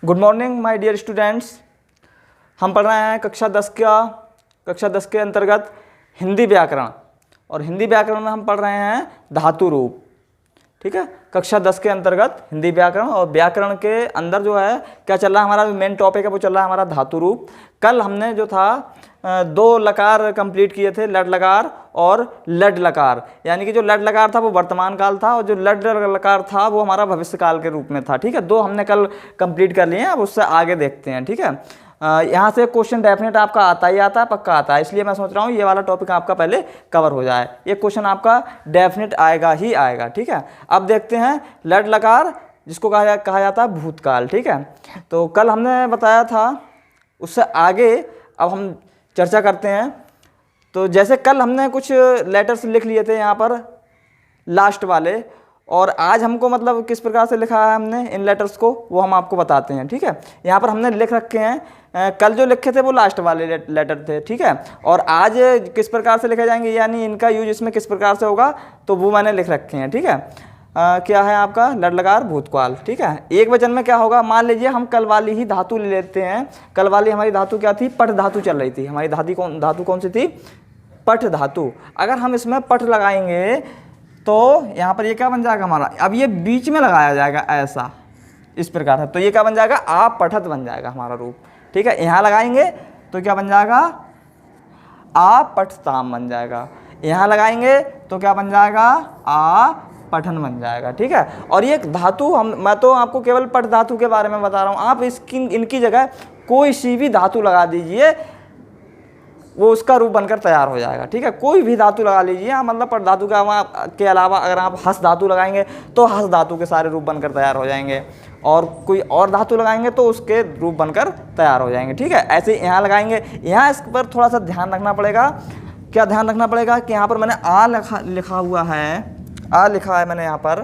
Good morning my dear students. हम पढ़ रहे हैं कक्षा 10 के अंतर्गत हिंदी व्याकरण, और हिंदी व्याकरण में हम पढ़ रहे हैं धातु रूप। ठीक है, कक्षा 10 के अंतर्गत हिंदी व्याकरण, और व्याकरण के अंदर जो है क्या चल रहा है, हमारा मेन टॉपिक है वो चल रहा है हमारा धातु रूप। कल हमने जो था 2 लकार कंप्लीट किए थे, लड लकार और लड लकार। यानी कि जो लड लकार था वो वर्तमान काल था, और जो लड लकार था वो हमारा भविष्य काल के रूप में था। ठीक है, 2 हमने कल कंप्लीट कर लिए हैं, अब उससे आगे देखते हैं। ठीक है, यहाँ से क्वेश्चन डेफिनेट आपका आता ही आता है, पक्का आता है, इसलिए मैं सोच रहा हूँ ये वाला टॉपिक आपका पहले कवर हो जाए। ये क्वेश्चन आपका डेफिनेट आएगा ही आएगा। ठीक है, अब देखते हैं लड लकार, जिसको कहा जाता है भूतकाल। ठीक है, तो कल हमने बताया था, उससे आगे अब हम चर्चा करते हैं। तो जैसे कल हमने कुछ लेटर्स लिख लिए थे यहाँ पर लास्ट वाले, और आज हमको मतलब किस प्रकार से लिखा है हमने इन लेटर्स को, वो हम आपको बताते हैं। ठीक है, यहाँ पर हमने लिख रखे हैं, कल जो लिखे थे वो लास्ट वाले लेटर थे। ठीक है, और आज किस प्रकार से लिखे जाएंगे, यानी इनका यूज इसमें किस प्रकार से होगा, तो वो मैंने लिख रखे हैं। ठीक है, क्या है आपका लड लकार भूतकाल। ठीक है, एक वचन में क्या होगा, मान लीजिए हम कल वाली ही धातु ले लेते हैं। कल वाली हमारी धातु क्या थी, पट धातु चल रही थी। हमारी धातु कौन सी थी, पट धातु। अगर हम इसमें पट लगाएंगे तो यहाँ पर ये क्या बन जाएगा हमारा, अब ये बीच में लगाया जाएगा ऐसा, इस प्रकार से, तो ये क्या बन जाएगा, आ पठत बन जाएगा हमारा रूप। ठीक है, यहाँ लगाएंगे तो क्या बन जाएगा, आ पठताम बन जाएगा। यहाँ लगाएंगे तो क्या बन जाएगा, आ पठन बन जाएगा। ठीक है, और ये धातु मैं तो आपको केवल पट धातु के बारे में बता रहा हूँ। आप इनकी जगह कोई सी भी धातु लगा दीजिए, वो उसका रूप बनकर तैयार हो जाएगा। ठीक है, कोई भी धातु लगा लीजिए, मतलब पट धातु के अलावा अगर आप हस धातु लगाएंगे तो हस धातु के सारे रूप बनकर तैयार हो जाएंगे, और कोई और धातु लगाएंगे तो उसके रूप बनकर तैयार हो जाएंगे। ठीक है, ऐसे यहाँ लगाएंगे। यहाँ इस पर थोड़ा सा ध्यान रखना पड़ेगा। क्या ध्यान रखना पड़ेगा कि यहाँ पर मैंने आ लिखा हुआ है, आ लिखा है मैंने यहाँ पर,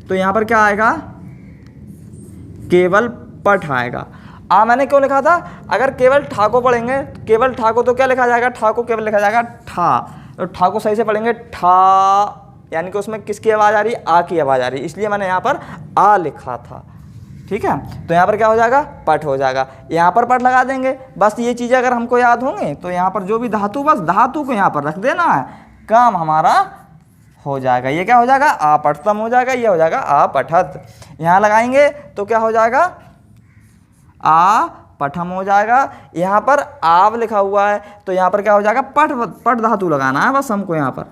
तो यहाँ पर क्या आएगा, केवल पठ आएगा। आ मैंने क्यों लिखा था, अगर केवल ठा को पढ़ेंगे, केवल ठा को, तो क्या लिखा जाएगा, ठा को केवल लिखा जाएगा ठा, तो ठा को सही से पढ़ेंगे ठा, यानी कि उसमें किसकी आवाज़ आ रही है, आ की आवाज़ आ रही है, इसलिए मैंने यहाँ पर आ लिखा था। ठीक है, तो यहाँ पर क्या हो जाएगा, पठ हो जाएगा। यहाँ पर पठ लगा देंगे। बस ये चीज़ें अगर हमको याद होंगी तो यहाँ पर जो भी धातु, बस धातु को यहाँ पर रख देना है, काम हमारा हो जाएगा। ये क्या हो जाएगा, आ पठतम हो जाएगा, ये हो जाएगा आ पठत। यहाँ लगाएंगे तो क्या हो जाएगा, आ पठम हो जाएगा। यहाँ पर आव लिखा हुआ है तो यहाँ पर क्या हो जाएगा, पट धातु लगाना है बस हमको। यहाँ पर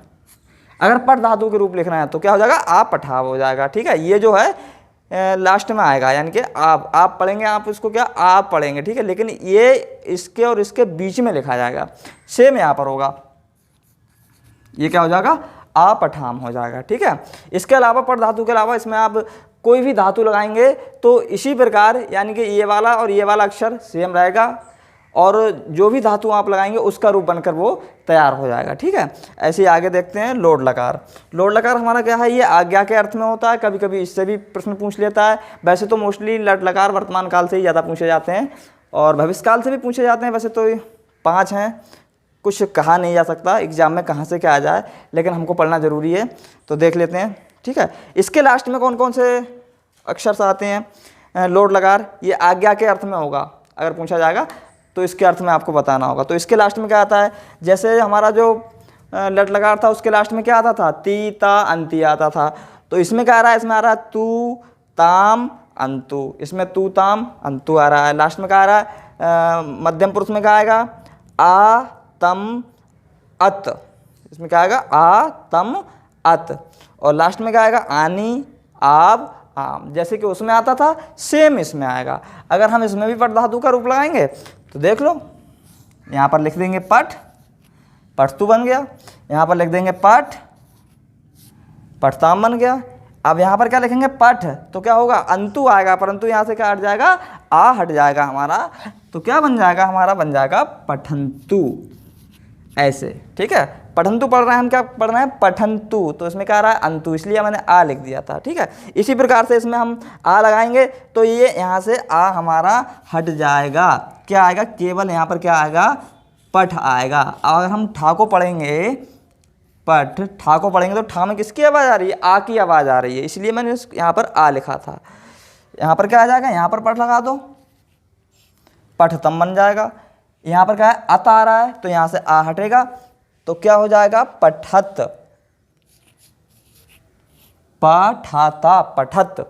अगर पट धातु के रूप लिखना है तो क्या हो जाएगा, आ पठाव हो जाएगा। ठीक है, ये जो है लास्ट में आएगा, यानी कि आप पढ़ेंगे, आप इसको क्या आप पढ़ेंगे। ठीक है, लेकिन ये इसके और इसके बीच में लिखा जाएगा, सेम यहाँ पर होगा, ये क्या हो जाएगा, आ पठाम हो जाएगा। ठीक है, इसके अलावा पट धातु के अलावा इसमें आप कोई भी धातु लगाएंगे तो इसी प्रकार, यानी कि ये वाला और ये वाला अक्षर सेम रहेगा, और जो भी धातु आप लगाएंगे उसका रूप बनकर वो तैयार हो जाएगा। ठीक है, ऐसे ही आगे देखते हैं लोड लकार। लोड लकार हमारा क्या है, ये आज्ञा के अर्थ में होता है, कभी कभी इससे भी प्रश्न पूछ लेता है। वैसे तो मोस्टली लड लकार वर्तमान काल से ही ज़्यादा पूछे जाते हैं, और भविष्य काल से भी पूछे जाते हैं। वैसे तो 5 हैं, कुछ कहा नहीं जा सकता एग्जाम में कहाँ से क्या आ जाए, लेकिन हमको पढ़ना ज़रूरी है, तो देख लेते हैं। ठीक है, इसके लास्ट में कौन कौन से अक्षर आते हैं, लोड लकार, ये आज्ञा के अर्थ में होगा। अगर पूछा जाएगा तो इसके अर्थ में आपको बताना होगा। तो इसके लास्ट में क्या आता है, जैसे हमारा जो लड लकार था उसके लास्ट में क्या आता था, ती ता अंति आता था। तो इसमें क्या आ रहा है, इसमें आ रहा है तू ताम अंतु, इसमें तू ताम अंतु आ रहा है। लास्ट में क्या आ रहा है, मध्यम पुरुष में क्या आएगा, आ तम अत, इसमें क्या आएगा, आ तम अत, और लास्ट में क्या आएगा, आनी आब आम। जैसे कि उसमें आता था सेम इसमें आएगा। अगर हम इसमें भी पट धातु का रूप लगाएंगे तो देख लो, यहाँ पर लिख देंगे पट, पठतु बन गया। यहाँ पर लिख देंगे पठ, पठताम बन गया। अब यहाँ पर क्या लिखेंगे, पठ, तो क्या होगा, अंतु आएगा, परंतु यहाँ से क्या हट जाएगा, आ हट जाएगा हमारा, तो क्या बन जाएगा हमारा, बन जाएगा पठंतु, ऐसे। ठीक है, पठंतु पढ़ रहे हैं हम, क्या पढ़ रहे हैं, पठंतु, तो इसमें क्या आ रहा है, अंतु, इसलिए मैंने आ लिख दिया था। ठीक है, इसी प्रकार से इसमें हम आ लगाएंगे तो ये यहाँ से आ हमारा हट जाएगा, क्या आएगा, केवल यहाँ पर क्या आएगा, पठ आएगा। अगर हम ठा को पढ़ेंगे, पठ ठा को पढ़ेंगे तो ठा में किसकी आवाज़ आ रही है, आ की आवाज़ आ रही है, इसलिए मैंने यहाँ पर आ लिखा था। यहाँ पर क्या आ जाएगा, यहाँ पर पठ लगा दो, पठतम बन जाएगा। यहाँ पर क्या है, अत आ रहा है तो यहाँ से आ हटेगा तो क्या हो जाएगा, पठत, पठाता, पठत।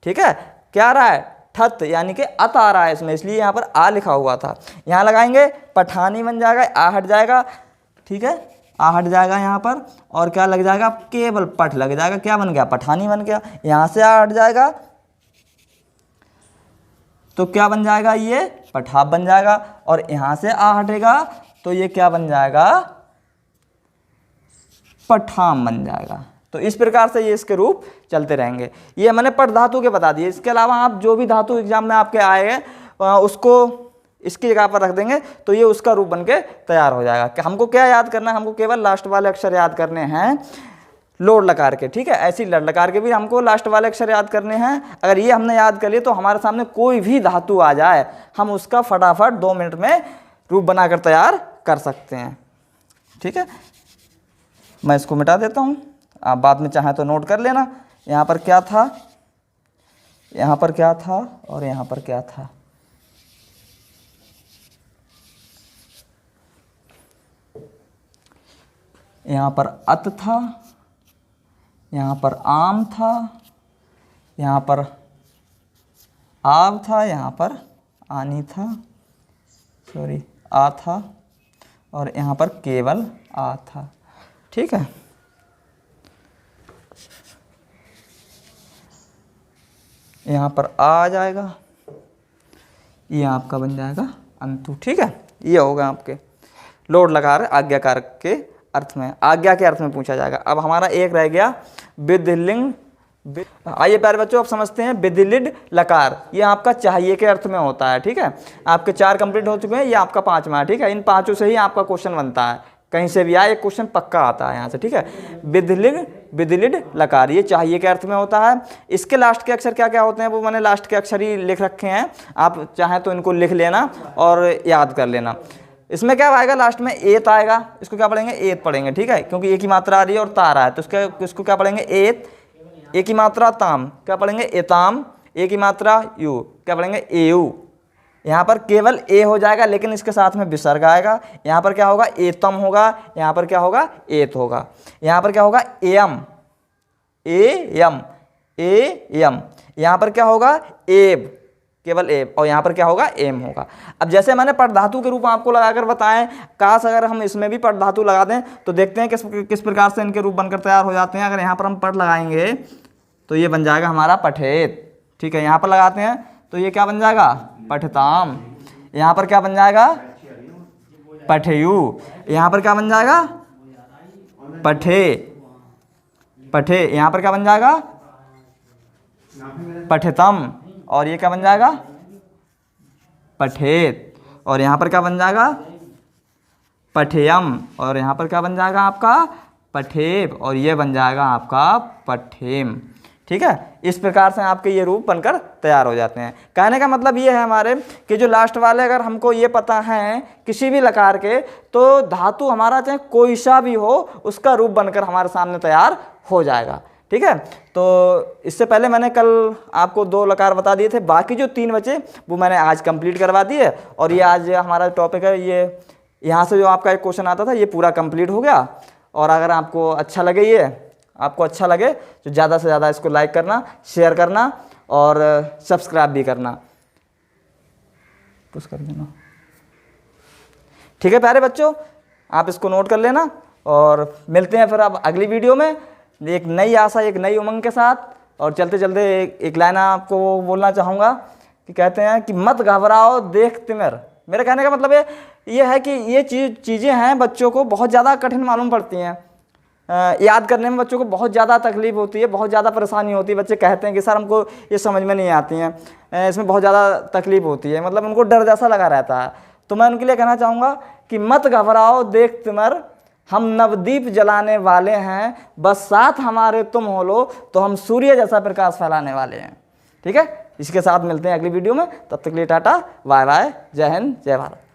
ठीक है, क्या आ रहा है, ठत, यानी कि अत आ रहा है इसमें, इसलिए यहाँ पर आ लिखा हुआ था। यहाँ लगाएंगे पठानी बन जाएगा, आ हट जाएगा। ठीक है, आ हट जाएगा यहाँ पर, और क्या लग जाएगा, केवल पठ लग जाएगा, क्या बन गया, पठानी बन गया। यहाँ से आ हट जाएगा तो क्या बन जाएगा, ये पठाप बन जाएगा, और यहाँ से आ हटेगा तो ये क्या बन जाएगा, पठाम बन जाएगा। तो इस प्रकार से ये इसके रूप चलते रहेंगे। ये मैंने पठ धातु के बता दिए। इसके अलावा आप जो भी धातु एग्जाम में आपके आए उसको इसकी जगह पर रख देंगे तो ये उसका रूप बनके तैयार हो जाएगा। कि हमको क्या याद करना है, हमको केवल लास्ट वाले अक्षर याद करने हैं लोड लकार के। ठीक है, ऐसी लड़ लकार के भी हमको लास्ट वाले अक्षर याद करने हैं। अगर ये हमने याद कर लिए तो हमारे सामने कोई भी धातु आ जाए हम उसका फटाफट 2 मिनट में रूप बनाकर तैयार कर सकते हैं। ठीक है, मैं इसको मिटा देता हूँ, आप बाद में चाहें तो नोट कर लेना। यहाँ पर क्या था, यहाँ पर क्या था, और यहाँ पर क्या था। यहाँ पर अत था, यहाँ पर आम था, यहाँ पर आव था, यहाँ पर आनी था, सॉरी आ था, और यहाँ पर केवल आ था। ठीक है, यहाँ पर आ जाएगा, ये आपका बन जाएगा अंतु। ठीक है, ये होगा आपके लोड लकार आज्ञाकार के अर्थ में, आज्ञा के अर्थ में पूछा जाएगा। अब हमारा एक रह गया विधिलिंग। आइए प्यारे बच्चों, आप समझते हैं विधिलिड लकार, ये आपका चाहिए के अर्थ में होता है। ठीक है, आपके 4 कंप्लीट हो चुके हैं, ये आपका 5वां है। ठीक है, इन 5 से ही आपका क्वेश्चन बनता है, कहीं से भी आए एक क्वेश्चन पक्का आता है यहाँ से। ठीक है, विधिलिड लकार, ये चाहिए के अर्थ में होता है। इसके लास्ट के अक्षर क्या क्या होते हैं वो मैंने लास्ट के अक्षर ही लिख रखे हैं, आप चाहें तो इनको लिख लेना और याद कर लेना। इसमें क्या आएगा, लास्ट में एत आएगा, इसको क्या पढ़ेंगे, एत पढ़ेंगे। ठीक है, क्योंकि एक ही मात्रा आ रही है और ता आ रहा है तो इसको क्या पढ़ेंगे, एत। एक ही मात्रा ताम, क्या पढ़ेंगे, एताम। एक ही मात्रा यू, क्या पढ़ेंगे, एयू। यहाँ पर केवल ए हो जाएगा लेकिन इसके साथ में विसर्ग आएगा। यहाँ पर क्या होगा, एतम होगा, यहाँ पर क्या होगा, एत होगा। यहाँ पर क्या होगा, एयम, एयम, एयम। यहाँ पर क्या होगा, एब, केवल एब, और यहाँ पर क्या होगा, एम होगा। अब जैसे मैंने पठ धातु के रूप में आपको लगाकर बताएं, काश अगर हम इसमें भी पठ धातु लगा दें तो देखते हैं किस प्रकार से इनके रूप बनकर तैयार हो जाते हैं। अगर यहाँ पर हम पठ लगाएंगे तो ये बन जाएगा हमारा पठेत। ठीक है, यहाँ पर लगाते हैं तो ये क्या बन जाएगा, पठताम। यहाँ पर क्या बन जाएगा, पठेयु। यहाँ पर क्या बन जाएगा, पठे, पठे। यहाँ पर क्या बन जाएगा, पठतम। और ये क्या बन जाएगा, पठेत। और यहाँ पर क्या बन जाएगा, पठेयम। और यहाँ पर क्या बन जाएगा आपका, पठेब। और ये बन जाएगा आपका पठेम। ठीक है, इस प्रकार से आपके ये रूप बनकर तैयार हो जाते हैं। कहने का मतलब ये है हमारे कि जो लास्ट वाले अगर हमको ये पता है किसी भी लकार के, तो धातु हमारा चाहे कोई सा भी हो उसका रूप बनकर हमारे सामने तैयार हो जाएगा। ठीक है, तो इससे पहले मैंने कल आपको 2 लकार बता दिए थे, बाकी जो 3 बचे वो मैंने आज कंप्लीट करवा दिए। और ये आज हमारा टॉपिक है, ये यहाँ से जो आपका एक क्वेश्चन आता था ये पूरा कंप्लीट हो गया। और अगर आपको अच्छा लगे, ये आपको अच्छा लगे तो ज़्यादा से ज़्यादा इसको लाइक करना, शेयर करना और सब्सक्राइब भी करना, पुश कर देना। ठीक है प्यारे बच्चों, आप इसको नोट कर लेना और मिलते हैं फिर अब अगली वीडियो में एक नई आशा, एक नई उमंग के साथ। और चलते चलते एक लाइन आपको बोलना चाहूँगा कि कहते हैं कि मत घबराओ देख तिमिर। मेरे कहने का मतलब ये है कि ये चीज़ें हैं बच्चों को बहुत ज़्यादा कठिन मालूम पड़ती हैं, याद करने में बच्चों को बहुत ज़्यादा तकलीफ होती है, बहुत ज़्यादा परेशानी होती है। बच्चे कहते हैं कि सर हमको ये समझ में नहीं आती हैं, इसमें बहुत ज़्यादा तकलीफ होती है, मतलब उनको डर जैसा लगा रहता है। तो मैं उनके लिए कहना चाहूँगा कि मत घबराओ देख तिमिर, हम नवदीप जलाने वाले हैं, बस साथ हमारे तुम हो लो तो हम सूर्य जैसा प्रकाश फैलाने वाले हैं। ठीक है, इसके साथ मिलते हैं अगली वीडियो में, तब तक के लिए टाटा बाय बाय, जय हिंद जय भारत।